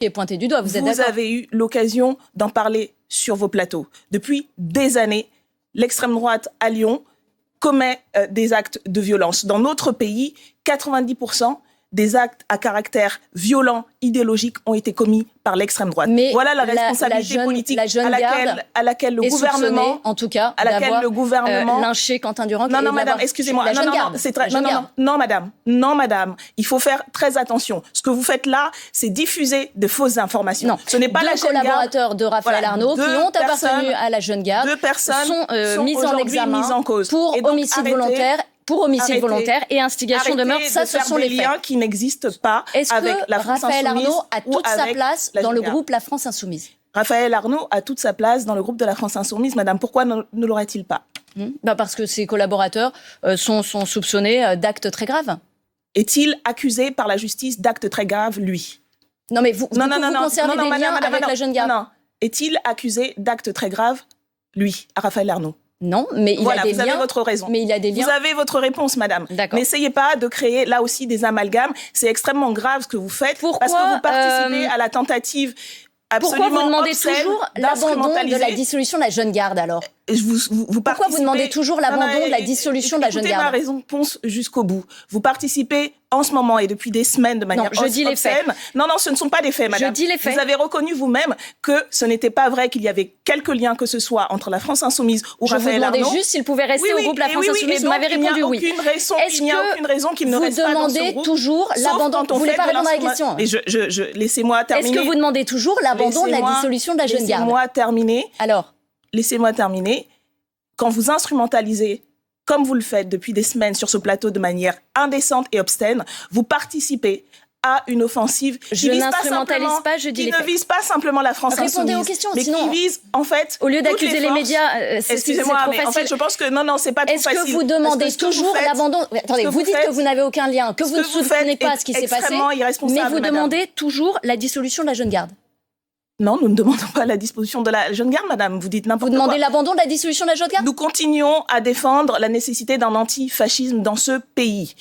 qui est pointé du doigt, vous êtes d'accord? Vous avez eu l'occasion d'en parler sur vos plateaux. Depuis des années, l'extrême droite à Lyon commet des actes de violence. Dans notre pays, 90% des actes à caractère violent, idéologique, ont été commis par l'extrême droite. Mais voilà la responsabilité politique à laquelle le gouvernement, en tout cas, à laquelle le gouvernement lynché Quentin Durand. Non, madame, excusez-moi. Non, madame. Il faut faire très attention. Ce que vous faites là, c'est diffuser de fausses informations. Non. Ce n'est pas la jeune garde. Deux collaborateurs de Raphaël Arnaud qui ont appartenu à la jeune garde sont mis en examen pour homicide volontaire. Pour homicide volontaire et instigation de meurtre, ça, ce sont les faits. Liens qui n'existent pas avec la France Insoumise. Est-ce que Raphaël Arnaud a toute sa place dans le groupe La France Insoumise? Raphaël Arnaud a toute sa place dans le groupe de la France Insoumise, madame. Pourquoi ne l'aurait-il pas? Parce que ses collaborateurs sont soupçonnés d'actes très graves. Est-il accusé par la justice d'actes très graves, lui? Non, mais vous conservez des liens avec la jeune garde. Non. Est-il accusé d'actes très graves, lui, à Raphaël Arnaud? Non, mais il a des liens. Vous avez votre raison. Mais il a des liens. Vous avez votre réponse, madame. D'accord. N'essayez pas de créer là aussi des amalgames. C'est extrêmement grave ce que vous faites. Pourquoi, parce que vous participez à la tentative absolument pourquoi vous demandez obscène toujours l'abandon de la dissolution de la jeune garde alors? Pourquoi vous demandez toujours l'abandon de la dissolution de la jeune garde? Écoutez ma raison, ponce jusqu'au bout. Vous participez en ce moment et depuis des semaines de manière obscène. Je dis les faits. Non, ce ne sont pas des faits, madame. Je dis les faits. Vous avez reconnu vous-même que ce n'était pas vrai qu'il y avait quelques liens que ce soit entre la France Insoumise ou Raphaël Arnaud. Je vous demandais juste s'il pouvait rester au groupe La France Insoumise. Vous m'avez répondu oui. Il n'y a aucune raison qu'il ne reste pas dans ce groupe. Vous demandez toujours l'abandon. Vous voulez pas répondre à la question? Laissez-moi terminer. Est-ce que vous demandez toujours l'abandon de la dissolution de la jeune garde? Laissez-moi terminer. Alors? Laissez-moi terminer. Quand vous instrumentalisez, comme vous le faites depuis des semaines sur ce plateau de manière indécente et obscène, vous participez à une offensive qui ne vise pas simplement la France Insoumise. Répondez aux questions, mais qui vise, en fait, au lieu d'accuser les médias, excusez-moi, mais en fait, je pense que non, c'est pas trop facile. Est-ce que vous demandez toujours l'abandon? Attendez, vous dites que vous n'avez aucun lien, que vous ne soutenez pas ce qui s'est passé, mais vous demandez toujours la dissolution de la jeune garde. Non, nous ne demandons pas la dissolution de la jeune garde, madame. Vous dites n'importe quoi. Vous demandez l'abandon de la dissolution de la jeune garde? Nous continuons à défendre la nécessité d'un antifascisme dans ce pays.